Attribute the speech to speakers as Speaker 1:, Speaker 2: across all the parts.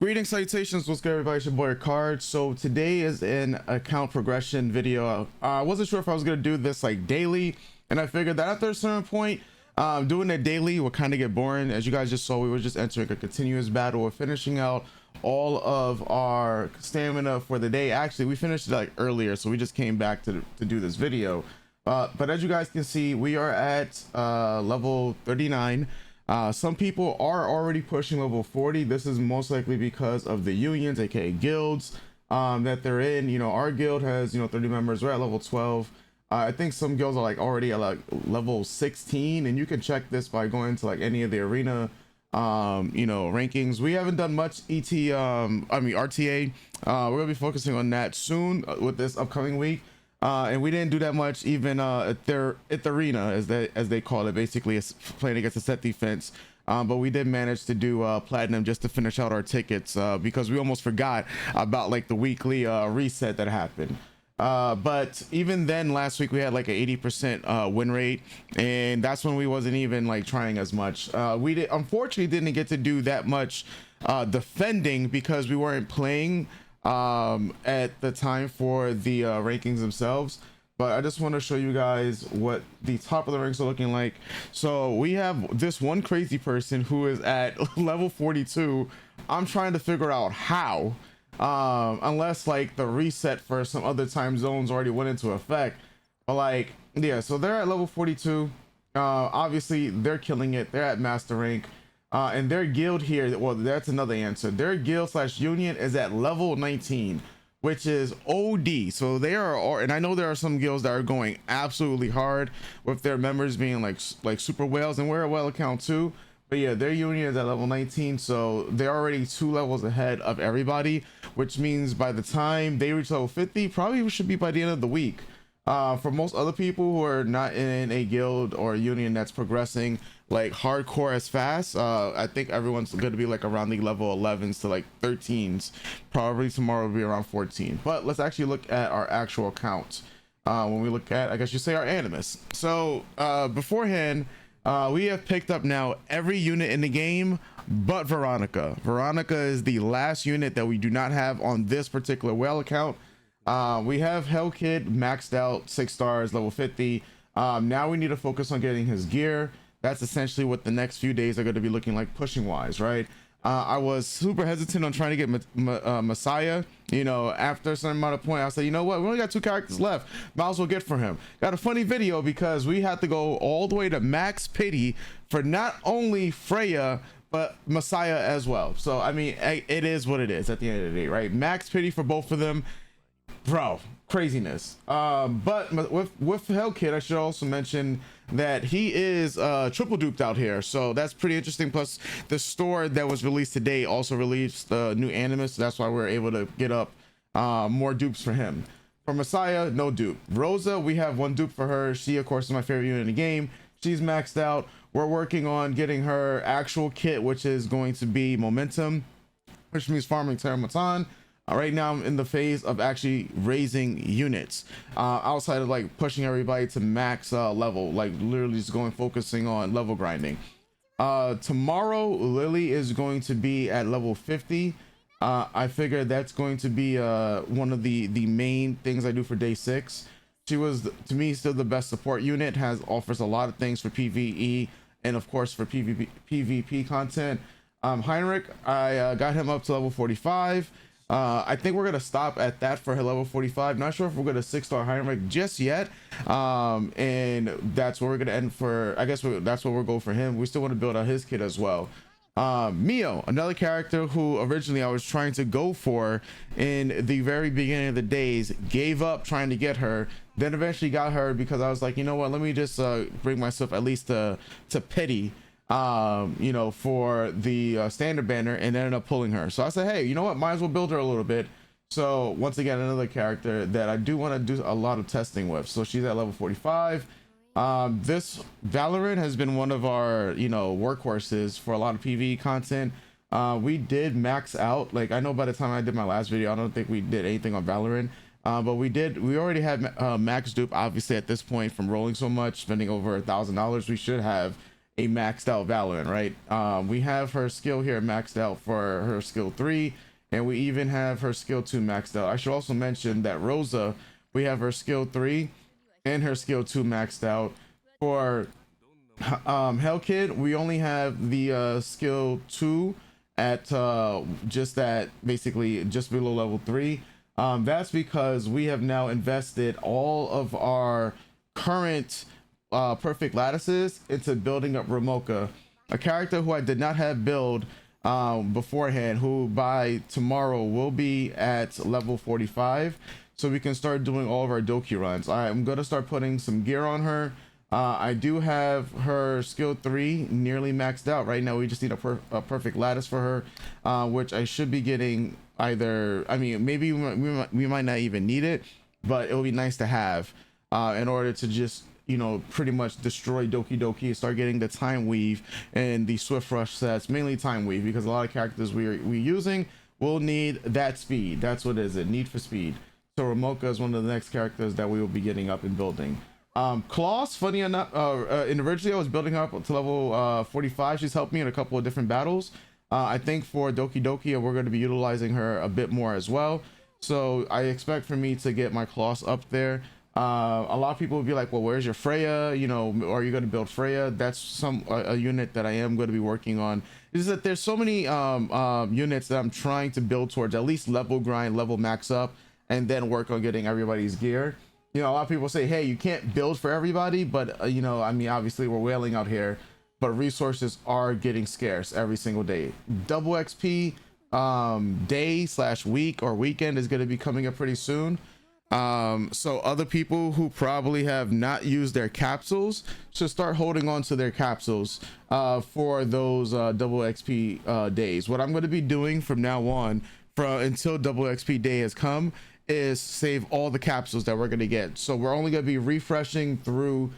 Speaker 1: Greetings, salutations, what's good everybody, it's your boy Card. So today is an account progression video. I wasn't sure if I was going to do this like daily, and I figured that after a certain point, doing it daily would kind of get boring. As you guys just saw, we were just entering a continuous battle. We're finishing out all of our stamina for the day. Actually, we finished it like earlier, so we just came back to do this video. But as you guys can see, we are at level 39. Some people are already pushing level 40. This is most likely because of the unions, aka guilds, that they're in. You know, our guild has 30 members. We're at level 12. I think some guilds are like already at like level 16, and you can check this by going to like any of the arena rankings. We haven't done much RTA. We're gonna be focusing on that soon with this upcoming week. And we didn't do that much even at the arena, as they call it. Basically, it's playing against a set defense. But we did manage to do platinum just to finish out our tickets because we almost forgot about like the weekly reset that happened. But even then, last week we had like an 80% win rate, and that's when we wasn't even like trying as much. We unfortunately didn't get to do that much defending because we weren't playing at the time for the rankings themselves. But I just want to show you guys what the top of the ranks are looking like. So we have this one crazy person who is at level 42. I'm trying to figure out how, unless like the reset for some other time zones already went into effect. But like, yeah, so they're at level 42. Obviously they're killing it. They're at master rank. And their guild here, well, that's another answer. Their guild slash union is at level 19, which is OD. So they are, and I know there are some guilds that are going absolutely hard with their members being like super whales, and we're a whale account too. But yeah, their union is at level 19, so they're already 2 levels ahead of everybody, which means by the time they reach level 50, probably should be by the end of the week. For most other people who are not in a guild or a union that's progressing like hardcore as fast, I think everyone's going to be like around the level 11s to like 13s. Probably tomorrow will be around 14. But let's actually look at our actual count. When we look at, I guess you say, our animus. So beforehand, we have picked up now every unit in the game but Veronica. Veronica is the last unit that we do not have on this particular whale account. We have Hell Kid maxed out 6 stars, level 50. Now we need to focus on getting his gear. That's essentially what the next few days are going to be looking like pushing wise, right? I was super hesitant on trying to get Messiah. After a certain amount of point, I said, you know what, we only got 2 characters left, might as well get for him. Got a funny video because we had to go all the way to max pity for not only Freya but Messiah as well. So I mean, it is what it is at the end of the day, right? Max pity for both of them. Bro, craziness. But with Hellkit, I should also mention that he is triple duped out here, so that's pretty interesting. Plus the store that was released today also released the new animus, so that's why we're able to get up more dupes for him. For Messiah, no dupe. Rosa, we have 1 dupe for her. She of course is my favorite unit in the game. She's maxed out. We're working on getting her actual kit, which is going to be momentum, which means farming Terramatan. Right now I'm in the phase of actually raising units outside of like pushing everybody to max level, like literally just focusing on level grinding. Tomorrow Lily is going to be at level 50. I figure that's going to be one of the main things I do for day 6. She was, to me, still the best support unit, offers a lot of things for PvE and of course for PvP content. Heinrich, I got him up to level 45. I think we're gonna stop at that for her level 45. Not sure if we're gonna 6-star Heinrich just yet, and that's where we're gonna end for. I guess that's where we'll go for him. We still want to build out his kit as well. Mio, another character who originally I was trying to go for in the very beginning of the days, gave up trying to get her, then eventually got her because I was like, you know what, let me just bring myself at least to pity, for the standard banner, and ended up pulling her. So I said, hey, you know what, might as well build her a little bit. So once again, another character that I do want to do a lot of testing with. So she's at level 45. This Valorant has been one of our workhorses for a lot of PvE content. We did max out, like, I know by the time I did my last video, I don't think we did anything on Valorant, but we already had max dupe, obviously, at this point, from rolling so much, spending over $1,000. We should have a maxed out Valorant, right? We have her skill here maxed out for her skill 3, and we even have her skill 2 maxed out. I should also mention that Rosa, we have her skill 3 and her skill 2 maxed out. For Hellkid, we only have the skill 2 at just at basically just below level 3. That's because we have now invested all of our current perfect lattices into building up Ramoka, a character who I did not have build beforehand, who by tomorrow will be at level 45, so we can start doing all of our Doki runs. All right, I'm gonna start putting some gear on her. I do have her skill 3 nearly maxed out right now. We just need a perfect lattice for her, which I should be getting either. I mean, maybe we might not even need it, but it will be nice to have in order to just, you know, pretty much destroy Doki Doki, start getting the time weave and the swift rush sets, mainly time weave, because a lot of characters we're using will need that speed. That's what it is, need for speed. So Ramoka is one of the next characters that we will be getting up and building. Klaus, funny enough, and originally I was building her up to level 45. She's helped me in a couple of different battles. I think for Doki Doki, we're going to be utilizing her a bit more as well. So I expect for me to get my Klaus up there. A lot of people will be like, well, where's your Freya? You know, are you going to build Freya? That's a unit that I am going to be working on. Is that there's so many units that I'm trying to build towards at least level grind, level max up, and then work on getting everybody's gear. You know, a lot of people say, hey, you can't build for everybody, but you know, I mean, obviously we're whaling out here, but resources are getting scarce every single day. Double XP day / week or weekend is going to be coming up pretty soon. So other people who probably have not used their capsules should start holding on to their capsules for those double XP days. What I'm going to be doing from now on, until double XP day has come, is save all the capsules that we're going to get. So we're only going to be refreshing through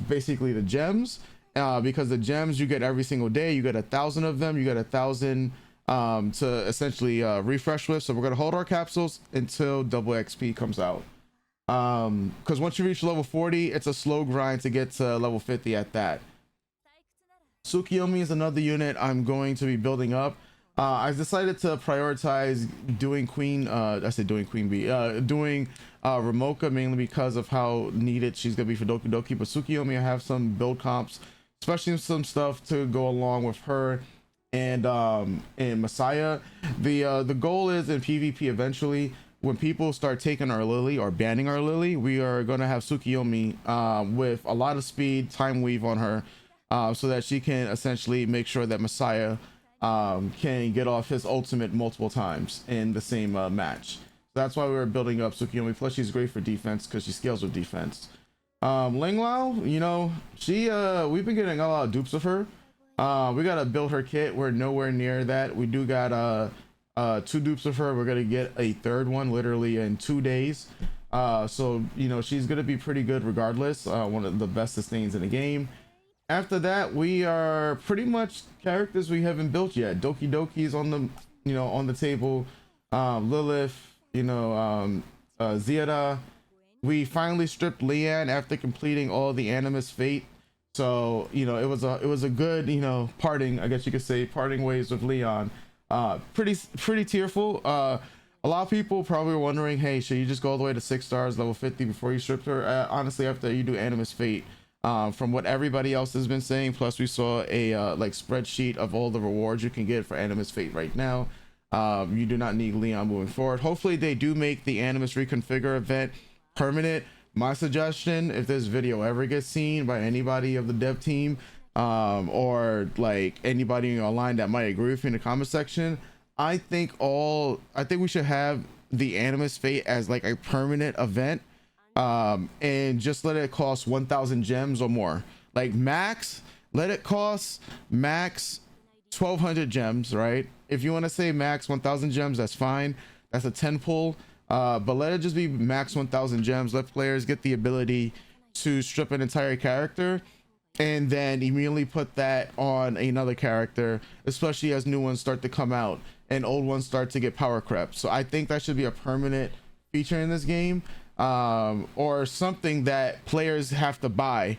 Speaker 1: basically the gems, because the gems you get every single day. You get 1,000 of them. You get 1,000 to essentially refresh with. So we're going to hold our capsules until double XP comes out, because once you reach level 40, it's a slow grind to get to level 50 at that. Tsukiyomi is another unit I'm going to be building up. I decided to prioritize doing doing Ramoka, mainly because of how needed she's gonna be for Doki Doki. But Tsukiyomi, I have some build comps, especially some stuff to go along with her and Messiah. The goal is in PvP eventually, when people start taking our Lily or banning our Lily, we are gonna have Tsukiyomi with a lot of speed, time weave on her, so that she can essentially make sure that Messiah can get off his ultimate multiple times in the same match. So that's why we were building up Tsukiyomi. Plus she's great for defense because she scales with defense. Ling Lao, you know, she we've been getting a lot of dupes of her. We gotta build her kit. We're nowhere near that. We do got 2 dupes of her. We're gonna get a 3rd one literally in 2 days. So you know, she's gonna be pretty good regardless. One of the best sustains in the game. After that, we are pretty much characters we haven't built yet. Doki Doki's on the, you know, on the table. Lilith, you know, Zira. We finally stripped Leanne after completing all the Animus Fate. So you know, it was a good, you know, parting, I guess you could say, parting ways with Leon. Pretty tearful. A lot of people probably were wondering, hey, should you just go all the way to 6 stars, level 50 before you strip her? Honestly, after you do Animus Fate. From what everybody else has been saying, plus we saw a like spreadsheet of all the rewards you can get for Animus Fate right now. You do not need Leon moving forward. Hopefully they do make the Animus Reconfigure event permanent. My suggestion, if this video ever gets seen by anybody of the dev team, or like anybody online that might agree with me in the comment section, I think we should have the Animus Fate as like a permanent event. And just let it cost 1,000 gems or more. Like max, let it cost max 1,200 gems, right? If you want to say max 1,000 gems, that's fine. That's a 10 pull. But let it just be max 1,000 gems. Let players get the ability to strip an entire character and then immediately put that on another character, especially as new ones start to come out and old ones start to get power crept. So I think that should be a permanent feature in this game. Or something that players have to buy,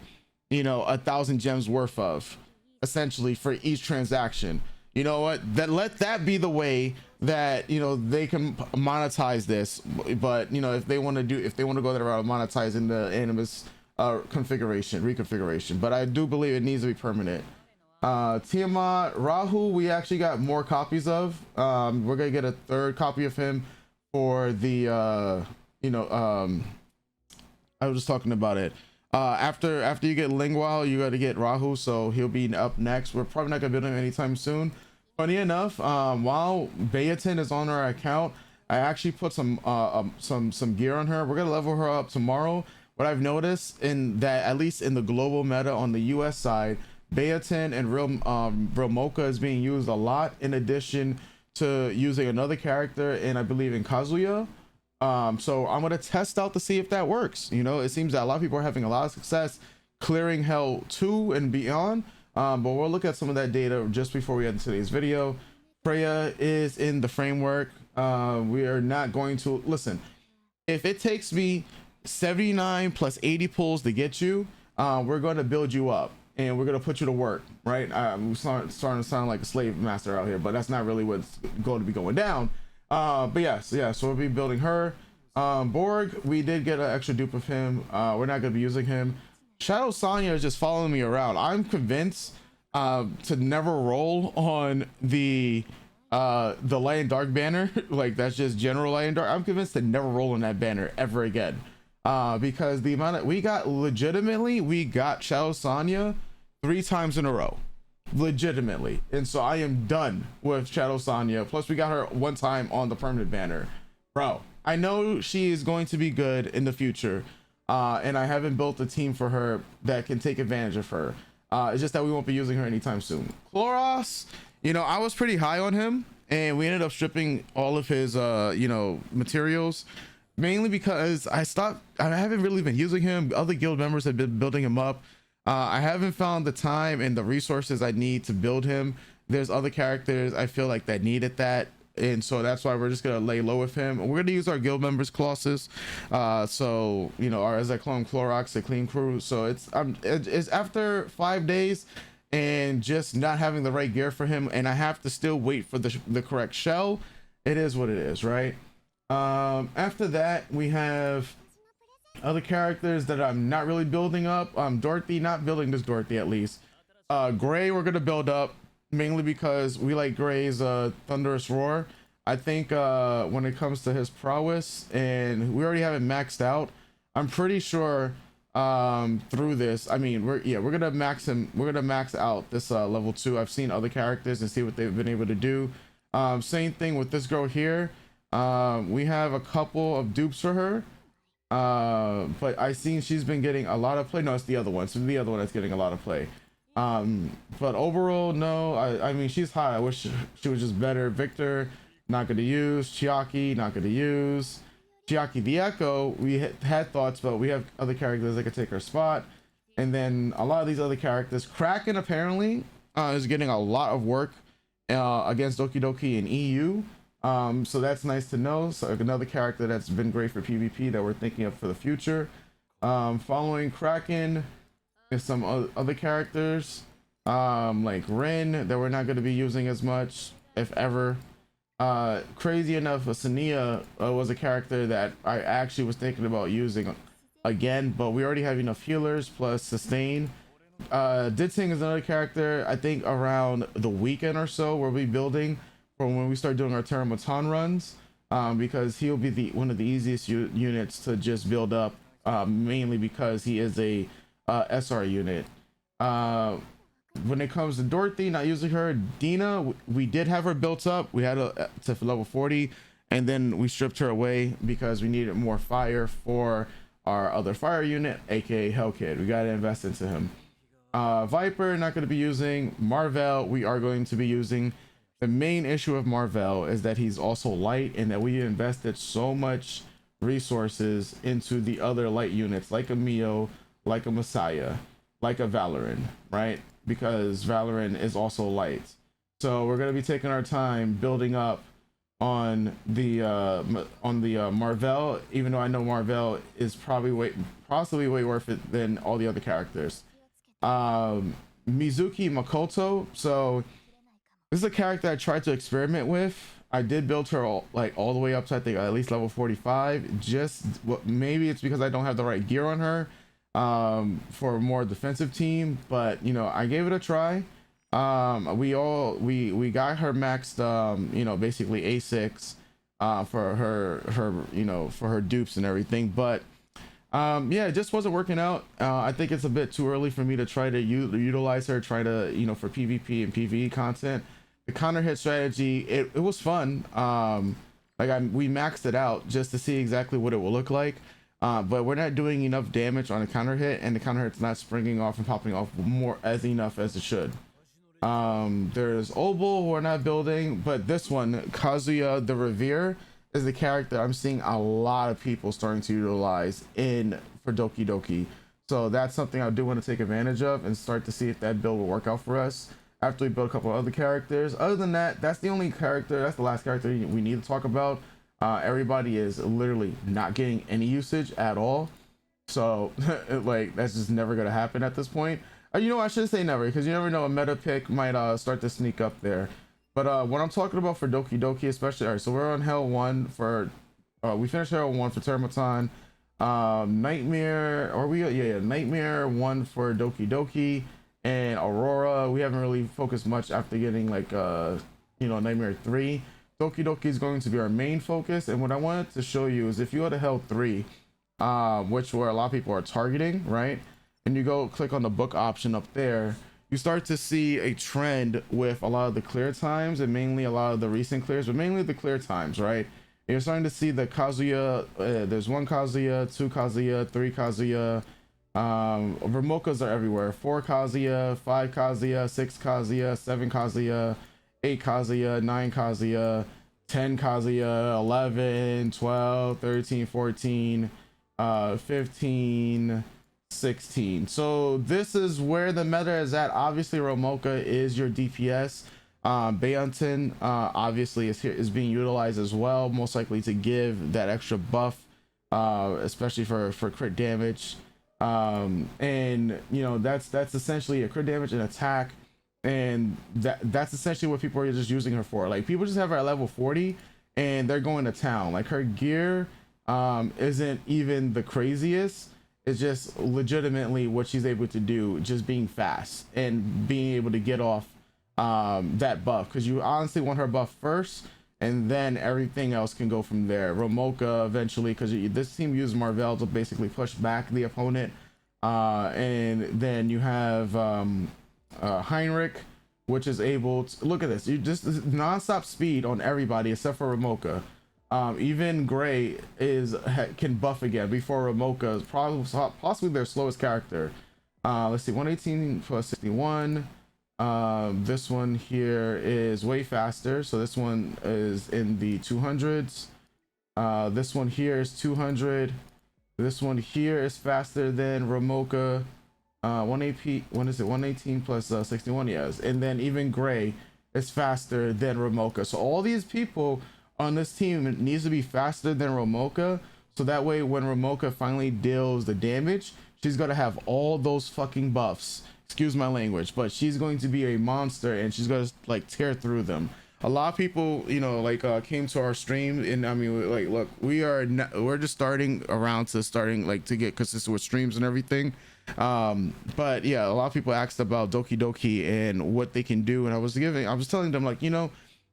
Speaker 1: you know, 1,000 gems worth of, essentially, for each transaction. You know what, that let that be the way that, you know, they can monetize this. But you know, if they want to go that route of monetizing the animus reconfiguration, but I do believe it needs to be permanent. Tiamat Rahu, we actually got more copies of. We're gonna get a third copy of him for the you know, I was just talking about it. After you get Lingwao, you got to get Rahu, so he'll be up next. We're probably not gonna build him anytime soon. Funny enough, while Bayatin is on our account, I actually put some gear on her. We're gonna level her up tomorrow. What I've noticed in that, at least in the global meta on the US side, Bayatin and Real Mocha is being used a lot, in addition to using another character, and I believe in Kazuya. So I'm gonna test out to see if that works. You know, it seems that a lot of people are having a lot of success clearing Hell 2 and beyond. But we'll look at some of that data just before we end today's video. Freya is in the framework. We are not going to listen. If it takes me 79 plus 80 pulls to get you, we're going to build you up and we're going to put you to work, right? I'm starting to sound like a slave master out here, but that's not really what's going to be going down. But yes, yeah, so we'll be building her. Borg, we did get an extra dupe of him. We're not going to be using him. Shadow Sonya is just following me around. I'm convinced to never roll on the light and dark banner. Like, that's just general light and dark. I'm convinced to never roll on that banner ever again, because the amount of we got Shadow Sonya 3 times in a row, legitimately. And so I am done with Shadow Sonya. Plus we got her 1 time on the permanent banner. Bro, I know she is going to be good in the future, and I haven't built a team for her that can take advantage of her. It's just that we won't be using her anytime soon. Chloros, you know, I was pretty high on him, and we ended up stripping all of his you know, materials, mainly because I haven't really been using him. Other guild members have been building him up. I haven't found the time and the resources I need to build him. There's other characters I feel like that needed that, and so that's why we're just gonna lay low with him. We're gonna use our guild members clauses, so you know, our, as I call them, Clorox, the clean crew. So it's after 5 days and just not having the right gear for him, and I have to still wait for the correct shell. It is what it is, right? After that, we have other characters that I'm not really building up. Dorothy, not building this Dorothy at least. Gray, we're gonna build up, mainly because we like Gray's thunderous roar. I think when it comes to his prowess, and we already have it maxed out, I'm pretty sure through this, I mean, we're gonna max him. We're gonna max out this level 2. I've seen other characters and see what they've been able to do. Same thing with this girl here. We have a couple of dupes for her, but I seen she's been getting a lot of play. No, it's the other one. So the other one that's getting a lot of play. But overall, no, I mean, she's high. I wish she was just better. Victor, not going to use. Chiaki, not going to use. Chiaki the Echo, we had thoughts, but we have other characters that could take her spot. And then a lot of these other characters. Kraken apparently is getting a lot of work against Doki Doki and EU. So that's nice to know. So another character that's been great for PvP that we're thinking of for the future. Following Kraken is some other characters like Rin that we're not going to be using as much, if ever. Crazy enough, Sania was a character that I actually was thinking about using again, but we already have enough healers plus sustain. Ditzing is another character. I think around the weekend or so we'll be building for when we start doing our Terramatan runs, because he'll be one of the easiest units to just build up, mainly because he is a SR unit. When it comes to Dorothy, not using her. Dina, we did have her built up. We had her to level 40, and then we stripped her away because we needed more fire for our other fire unit, aka Hellkid. We got to invest into him. Viper, not going to be using. Marvel, we are going to be using. The main issue of Marvel is that he's also light, and that we invested so much resources into the other light units, like a Mio, like a Messiah, like a Valorant, right? Because Valorant is also light. So we're going to be taking our time building up on the Marvel, even though I know Marvel is possibly way worth it than all the other characters. Mizuki Makoto. So this is a character I tried to experiment with. I did build her all the way up to I think at least level 45. Just maybe it's because I don't have the right gear on her for a more defensive team, but you know, I gave it a try. We got her maxed, you know, basically A6 for her you know, for her dupes and everything, but yeah, it just wasn't working out. I think it's a bit too early for me to try to utilize her, try to, you know, for PvP and PvE content. The counter hit strategy, it was fun. We maxed it out just to see exactly what it will look like, but we're not doing enough damage on a counter hit, and the counter hit's not springing off and popping off more as enough as it should. There's Obel, who we're not building, but this one, Kazuya the Revere, is the character I'm seeing a lot of people starting to utilize for Doki Doki. So that's something I do want to take advantage of and start to see if that build will work out for us after we build a couple of other characters. Other than that, that's the only character, that's the last character we need to talk about. Everybody is literally not getting any usage at all. So like, that's just never going to happen at this point. You know, I should say never, because you never know, a meta pick might start to sneak up there. But what I'm talking about for Doki Doki especially, all right, so we're on Hell 1 for, we finished Hell 1 for Termaton. Nightmare, Nightmare 1 for Doki Doki, and Aurora, we haven't really focused much after getting like, you know, Nightmare 3. Doki Doki is going to be our main focus, and what I wanted to show you is if you go to Hell 3, which where a lot of people are targeting, right? And you go click on the book option up there, you start to see a trend with a lot of the clear times, and mainly a lot of the recent clears, but mainly the clear times, right? And you're starting to see the Kazuya, there's 1 Kazuya, 2 Kazuya, 3 Kazuya, Remokas are everywhere, 4 Kazuya, 5 Kazuya, 6 Kazuya, 7 Kazuya, 8 Kazuya, 9 Kazuya, 10 Kazuya, 11, 12, 13, 14, 15, 16. So this is where the meta is at. Obviously Romoka is your DPS. Bayonton obviously is being utilized as well, most likely to give that extra buff, especially for crit damage. And you know, that's essentially a crit damage and attack, and that's essentially what people are just using her for. Like, people just have her at level 40 and they're going to town. Like, her gear isn't even the craziest. It's just legitimately what she's able to do, just being fast and being able to get off that buff, because you honestly want her buff first, and then everything else can go from there. Romoka eventually, because this team uses Marvel to basically push back the opponent, and then you have Heinrich, which is able to, look at this, you just non-stop speed on everybody except for Romoka. Even Gray can buff again before Romoka is possibly their slowest character. Let's see, 118 plus 61. This one here is way faster, so this one is in the 200s. This one here is 200. This one here is faster than Romoka. 118 plus 61, yes. And then even Gray is faster than Romoka. So all these people on this team needs to be faster than Romoka, so that way when Romoka finally deals the damage, she's gonna have all those fucking buffs, excuse my language, but she's going to be a monster and she's gonna like tear through them. A lot of people, you know, like came to our stream, and I mean, like, look, we're just starting around to to get consistent with streams and everything, but yeah, a lot of people asked about Doki Doki and what they can do, and I was telling them, like, you know,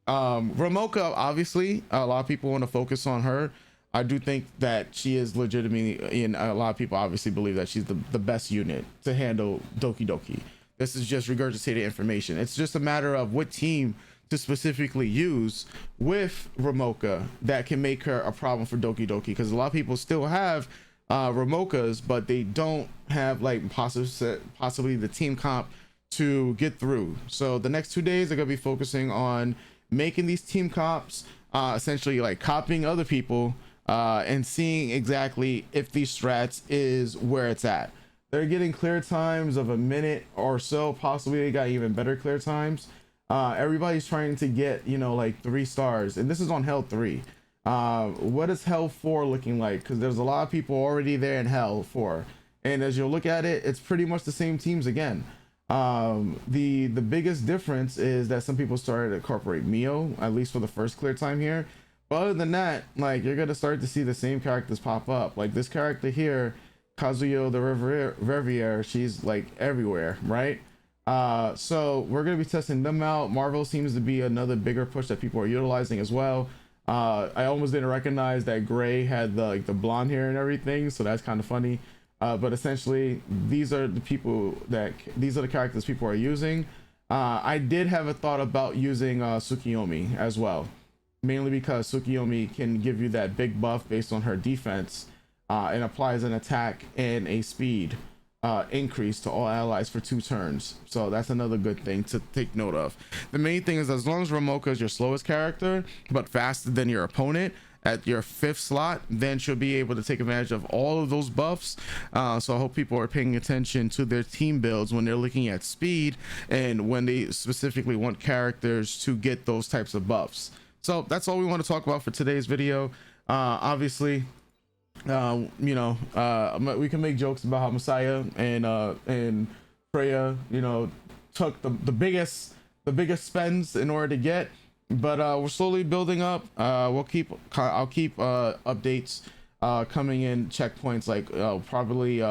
Speaker 1: Romoka, obviously a lot of people want to focus on her. I do think that she is legitimately, and a lot of people obviously believe that she's the best unit to handle Doki Doki. This is just regurgitated information. It's just a matter of what team to specifically use with Romoka that can make her a problem for Doki Doki, because a lot of people still have Romokas, but they don't have like possibly the team comp to get through. So the next 2 days are gonna be focusing on making these team comps, essentially like copying other people, and seeing exactly if these strats is where it's at. They're getting clear times of a minute or so, possibly they got even better clear times. Everybody's trying to get, you know, like 3 stars, and this is on Hell 3. What is Hell 4 looking like? Because there's a lot of people already there in Hell 4, And as you'll look at it, it's pretty much the same teams again. The biggest difference is that some people started to incorporate Mio, at least for the first clear time here. But other than that, like, you're gonna start to see the same characters pop up. Like this character here, Kazuyo the Revier, she's like everywhere, right? So we're gonna be testing them out. Marvel seems to be another bigger push that people are utilizing as well. I almost didn't recognize that Gray had the like the blonde hair and everything, so that's kind of funny. But essentially, these are the characters people are using. I did have a thought about using Tsukiyomi as well, mainly because Tsukiyomi can give you that big buff based on her defense, and applies an attack and a speed increase to all allies for 2 turns. So that's another good thing to take note of. The main thing is, as long as Ramoka is your slowest character but faster than your opponent at your 5th slot, then she'll be able to take advantage of all of those buffs. So I hope people are paying attention to their team builds when they're looking at speed and when they specifically want characters to get those types of buffs. So that's all we want to talk about for today's video. Obviously, we can make jokes about how Messiah and Freya, took the biggest spends in order to get, but we're slowly building up. I'll keep updates coming in, checkpoints, like probably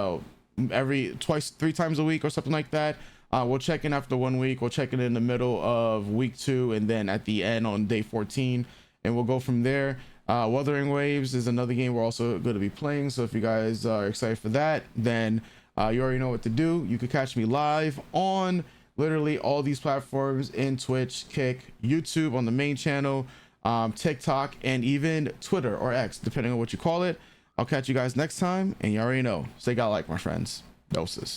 Speaker 1: every 3 times a week or something like that. We'll check in after 1 week, we'll check in the middle of week 2, and then at the end on day 14, and we'll go from there. Wuthering Waves is another game we're also going to be playing, so if you guys are excited for that, then you already know what to do. You could catch me live on literally all these platforms, in Twitch, Kick, YouTube on the main channel, TikTok, and even Twitter or X, depending on what you call it. I'll catch you guys next time, and you already know, stay godlike, my friends. Doses.